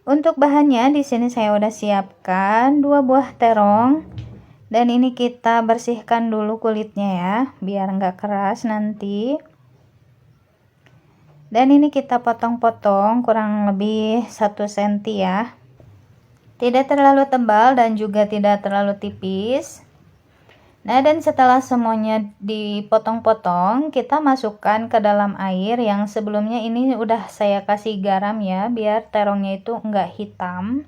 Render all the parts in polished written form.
Untuk bahannya di sini saya udah siapkan 2 buah terong. Dan ini kita bersihkan dulu kulitnya ya, biar nggak keras nanti. Dan ini kita potong-potong kurang lebih 1 cm ya. Tidak terlalu tebal dan juga tidak terlalu tipis. Nah, dan setelah semuanya dipotong-potong, kita masukkan ke dalam air yang sebelumnya ini udah saya kasih garam ya, biar terongnya itu enggak hitam.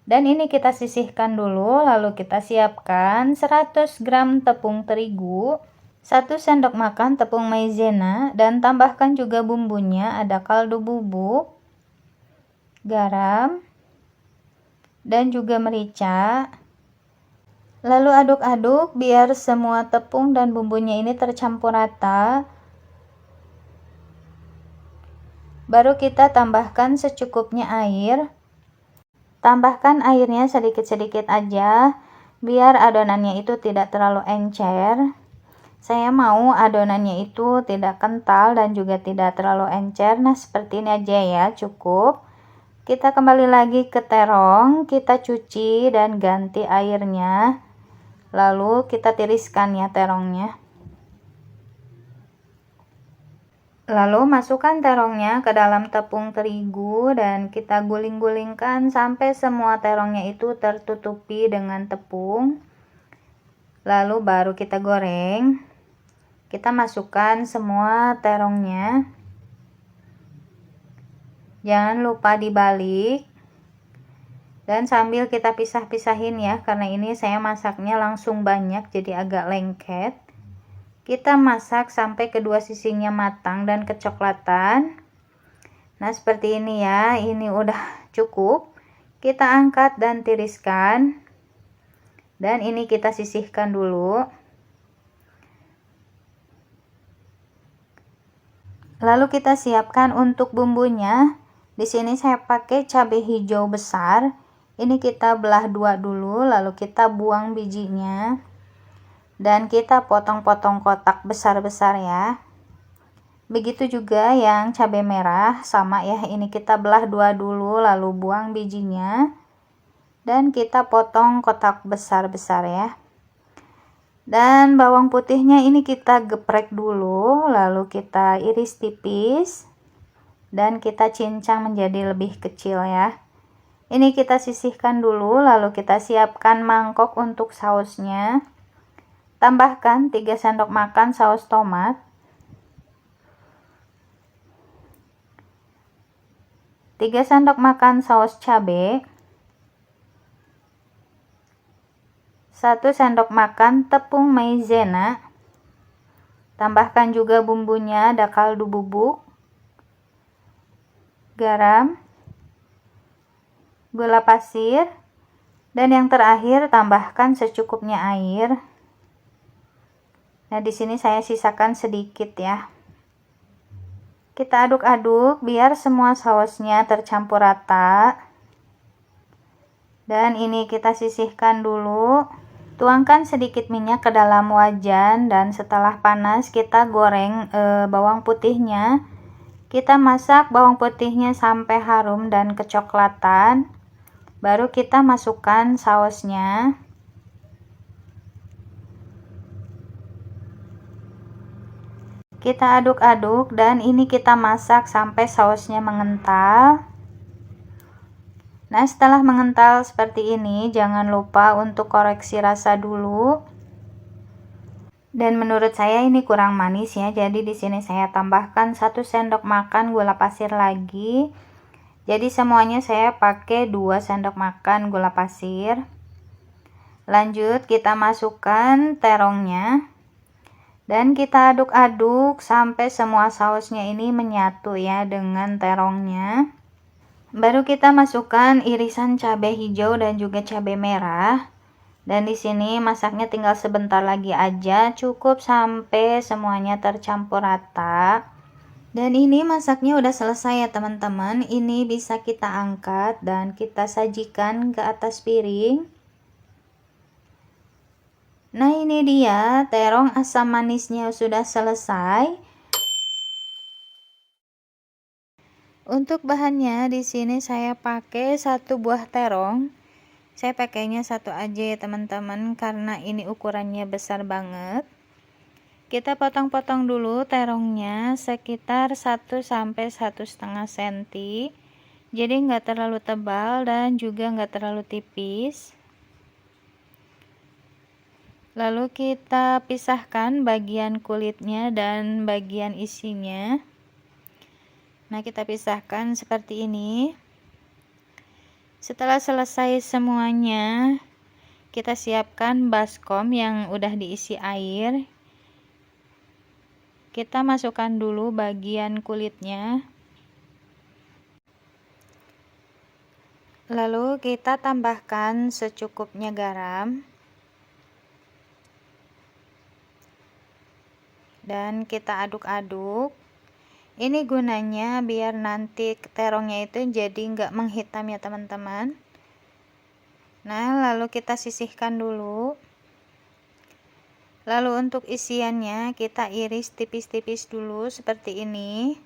Dan ini kita sisihkan dulu, lalu kita siapkan 100 gram tepung terigu, 1 sendok makan tepung maizena, dan tambahkan juga bumbunya, ada kaldu bubuk, garam, dan juga merica. Lalu aduk-aduk biar semua tepung dan bumbunya ini tercampur rata. Baru kita tambahkan secukupnya air. Tambahkan airnya sedikit-sedikit aja biar adonannya itu tidak terlalu encer. Saya mau adonannya itu tidak kental dan juga tidak terlalu encer. Nah, seperti ini aja ya, cukup. Kita kembali lagi ke terong, kita cuci dan ganti airnya. Lalu kita tiriskan ya terongnya. Lalu masukkan terongnya ke dalam tepung terigu dan kita guling-gulingkan sampai semua terongnya itu tertutupi dengan tepung. Lalu baru kita goreng. Kita masukkan semua terongnya. Jangan lupa dibalik. Dan sambil kita pisah-pisahin ya, karena ini saya masaknya langsung banyak jadi agak lengket. Kita masak sampai kedua sisinya matang dan kecoklatan. Nah, seperti ini ya, ini udah cukup. Kita angkat dan tiriskan. Dan ini kita sisihkan dulu. Lalu kita siapkan untuk bumbunya. Di sini saya pakai cabai hijau besar. Ini kita belah dua dulu, lalu kita buang bijinya. Dan kita potong-potong kotak besar-besar ya. Begitu juga yang cabai merah, sama ya. Ini kita belah dua dulu, lalu buang bijinya. Dan kita potong kotak besar-besar ya. Dan bawang putihnya ini kita geprek dulu, lalu kita iris tipis. Dan kita cincang menjadi lebih kecil ya. Ini kita sisihkan dulu, lalu kita siapkan mangkok untuk sausnya. Tambahkan 3 sendok makan saus tomat. 3 sendok makan saus cabai. 1 sendok makan tepung maizena. Tambahkan juga bumbunya, ada kaldu bubuk, garam, gula pasir, dan yang terakhir tambahkan secukupnya air. Nah, di sini saya sisakan sedikit ya. Kita aduk-aduk biar semua sausnya tercampur rata. Dan ini kita sisihkan dulu. Tuangkan sedikit minyak ke dalam wajan dan setelah panas kita goreng bawang putihnya. Kita masak bawang putihnya sampai harum dan kecoklatan. Baru kita masukkan sausnya. Kita aduk-aduk dan ini kita masak sampai sausnya mengental. Nah, setelah mengental seperti ini, jangan lupa untuk koreksi rasa dulu. Dan menurut saya ini kurang manis ya, jadi di sini saya tambahkan 1 sendok makan gula pasir lagi. Jadi semuanya saya pakai 2 sendok makan gula pasir. Lanjut kita masukkan terongnya. Dan kita aduk-aduk sampai semua sausnya ini menyatu ya dengan terongnya. Baru kita masukkan irisan cabai hijau dan juga cabai merah. Dan di sini masaknya tinggal sebentar lagi aja, cukup sampai semuanya tercampur rata. Dan ini masaknya udah selesai ya teman-teman. Ini bisa kita angkat dan kita sajikan ke atas piring. Nah, ini dia terong asam manisnya sudah selesai. Untuk bahannya di sini saya pakai 1 buah terong. Saya pakainya 1 aja ya teman-teman, karena ini ukurannya besar banget. Kita potong-potong dulu terongnya sekitar 1 sampai 1,5 cm. Jadi nggak terlalu tebal dan juga nggak terlalu tipis. Lalu kita pisahkan bagian kulitnya dan bagian isinya. Nah, kita pisahkan seperti ini. Setelah selesai semuanya, kita siapkan baskom yang udah diisi air. Kita masukkan dulu bagian kulitnya. Lalu kita tambahkan secukupnya garam. Dan kita aduk-aduk. Ini gunanya biar nanti terongnya itu jadi nggak menghitam ya teman-teman. Nah, lalu kita sisihkan dulu. Lalu untuk isiannya kita iris tipis-tipis dulu seperti ini.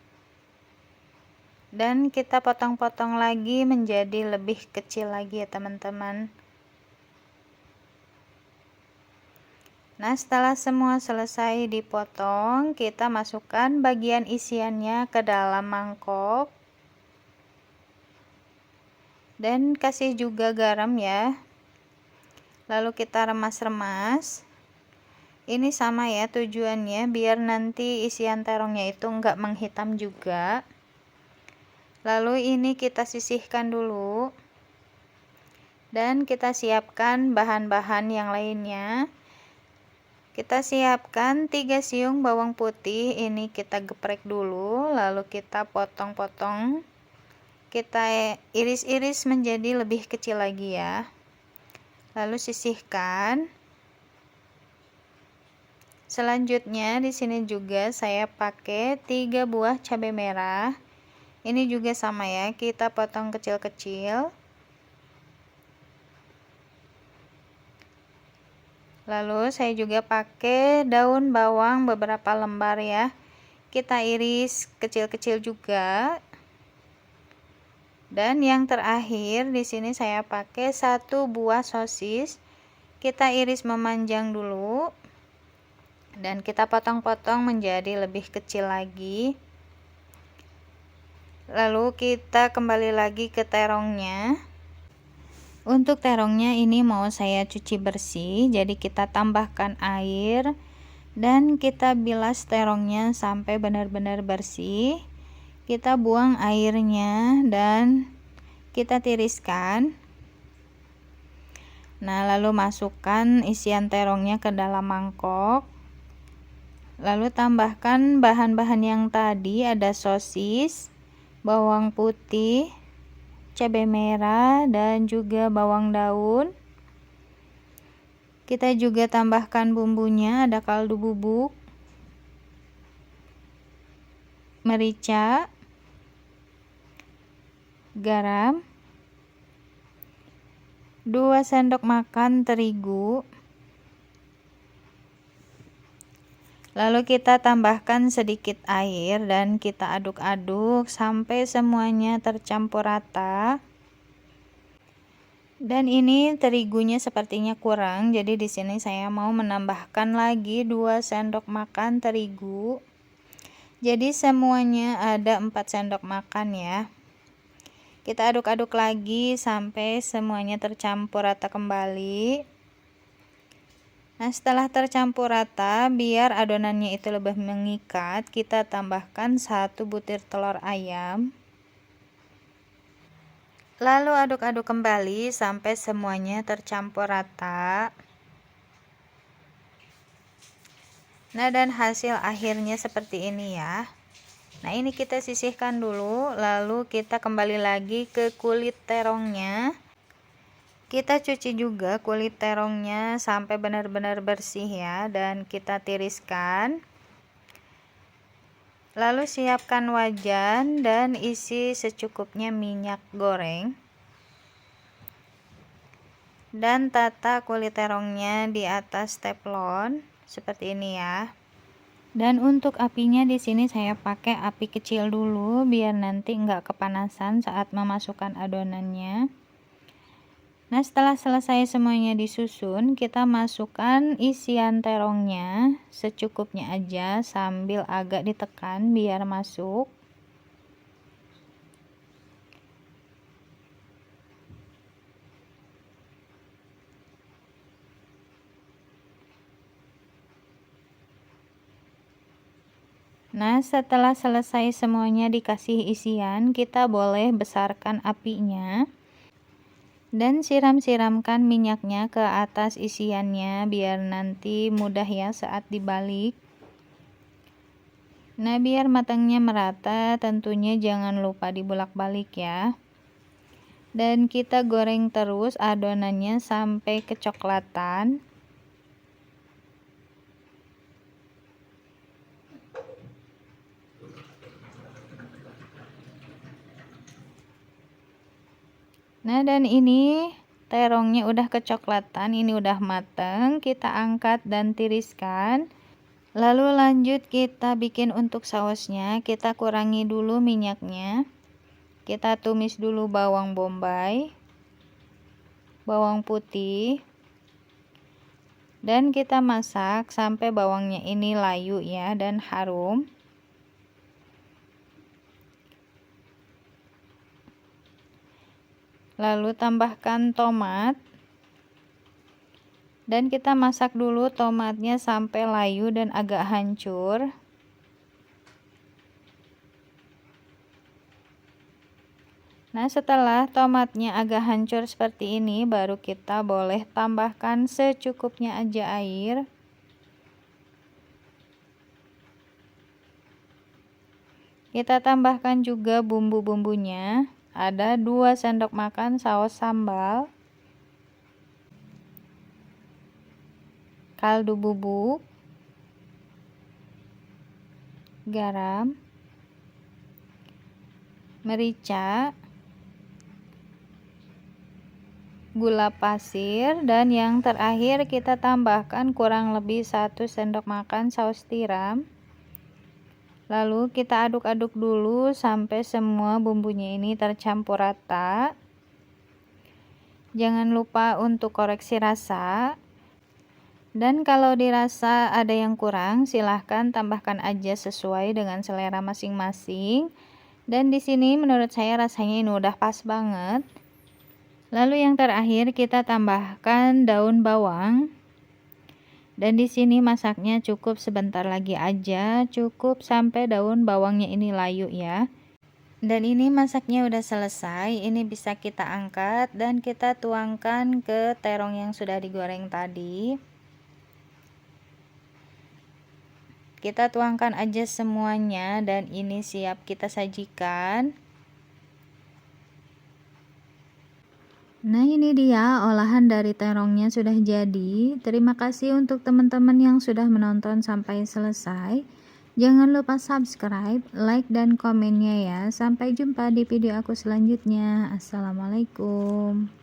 Dan kita potong-potong lagi menjadi lebih kecil lagi ya teman-teman. Nah, setelah semua selesai dipotong, kita masukkan bagian isiannya ke dalam mangkok. Dan kasih juga garam ya. Lalu kita remas-remas. Ini sama ya tujuannya, biar nanti isian terongnya itu enggak menghitam juga. Lalu ini kita sisihkan dulu. Dan kita siapkan bahan-bahan yang lainnya. Kita siapkan 3 siung bawang putih, ini kita geprek dulu, lalu kita potong-potong, kita iris-iris menjadi lebih kecil lagi ya. Lalu sisihkan. Selanjutnya di sini juga saya pakai 3 buah cabai merah. Ini juga sama ya, kita potong kecil-kecil. Lalu saya juga pakai daun bawang beberapa lembar ya. Kita iris kecil-kecil juga. Dan yang terakhir di sini saya pakai 1 buah sosis. Kita iris memanjang dulu. Dan kita potong-potong menjadi lebih kecil lagi. Lalu kita kembali lagi ke terongnya. Untuk terongnya ini mau saya cuci bersih, jadi kita tambahkan air dan kita bilas terongnya sampai benar-benar bersih. Kita buang airnya dan kita tiriskan. Nah, lalu masukkan isian terongnya ke dalam mangkok. Lalu tambahkan bahan-bahan yang tadi, ada sosis, bawang putih, cabai merah, dan juga bawang daun. Kita juga tambahkan bumbunya, ada kaldu bubuk, merica, garam, 2 sendok makan terigu. Lalu kita tambahkan sedikit air dan kita aduk-aduk sampai semuanya tercampur rata. Dan ini terigunya sepertinya kurang, jadi di sini saya mau menambahkan lagi 2 sendok makan terigu. Jadi semuanya ada 4 sendok makan ya. Kita aduk-aduk lagi sampai semuanya tercampur rata kembali. Nah, setelah tercampur rata, biar adonannya itu lebih mengikat, kita tambahkan 1 butir telur ayam. Lalu aduk-aduk kembali sampai semuanya tercampur rata. Nah, dan hasil akhirnya seperti ini ya. Nah, ini kita sisihkan dulu, lalu kita kembali lagi ke kulit terongnya. Kita cuci juga kulit terongnya sampai benar-benar bersih ya, dan kita tiriskan. Lalu siapkan wajan dan isi secukupnya minyak goreng. Dan tata kulit terongnya di atas teflon seperti ini ya. Dan untuk apinya di sini saya pakai api kecil dulu biar nanti enggak kepanasan saat memasukkan adonannya. Nah, setelah selesai semuanya disusun, kita masukkan isian terongnya secukupnya aja sambil agak ditekan biar masuk. Nah, setelah selesai semuanya dikasih isian, kita boleh besarkan apinya dan siram-siramkan minyaknya ke atas isiannya biar nanti mudah ya saat dibalik. Nah, biar matangnya merata, tentunya jangan lupa dibolak-balik ya. Dan kita goreng terus adonannya sampai kecoklatan. Nah, dan ini terongnya udah kecoklatan, ini udah mateng. Kita angkat dan tiriskan. Lalu lanjut kita bikin untuk sausnya. Kita kurangi dulu minyaknya. Kita tumis dulu bawang bombay, bawang putih, dan kita masak sampai bawangnya ini layu ya dan harum. Lalu tambahkan tomat dan kita masak dulu tomatnya sampai layu dan agak hancur. Nah, setelah tomatnya agak hancur seperti ini, baru kita boleh tambahkan secukupnya aja air. Kita tambahkan juga bumbu-bumbunya. Ada 2 sendok makan saus sambal, kaldu bubuk, garam, merica, gula pasir, dan yang terakhir kita tambahkan kurang lebih 1 sendok makan saus tiram. Lalu kita aduk-aduk dulu sampai semua bumbunya ini tercampur rata. Jangan lupa untuk koreksi rasa. Dan kalau dirasa ada yang kurang, silahkan tambahkan aja sesuai dengan selera masing-masing. Dan di sini menurut saya rasanya ini udah pas banget. Lalu yang terakhir kita tambahkan daun bawang. Dan di sini masaknya cukup sebentar lagi aja, cukup sampai daun bawangnya ini layu ya. Dan ini masaknya udah selesai, ini bisa kita angkat dan kita tuangkan ke terong yang sudah digoreng tadi. Kita tuangkan aja semuanya dan ini siap kita sajikan. Nah, ini dia olahan dari terongnya sudah jadi. Terima kasih untuk teman-teman yang sudah menonton sampai selesai. Jangan lupa subscribe, like, dan komennya ya. Sampai jumpa di video aku selanjutnya. Assalamualaikum.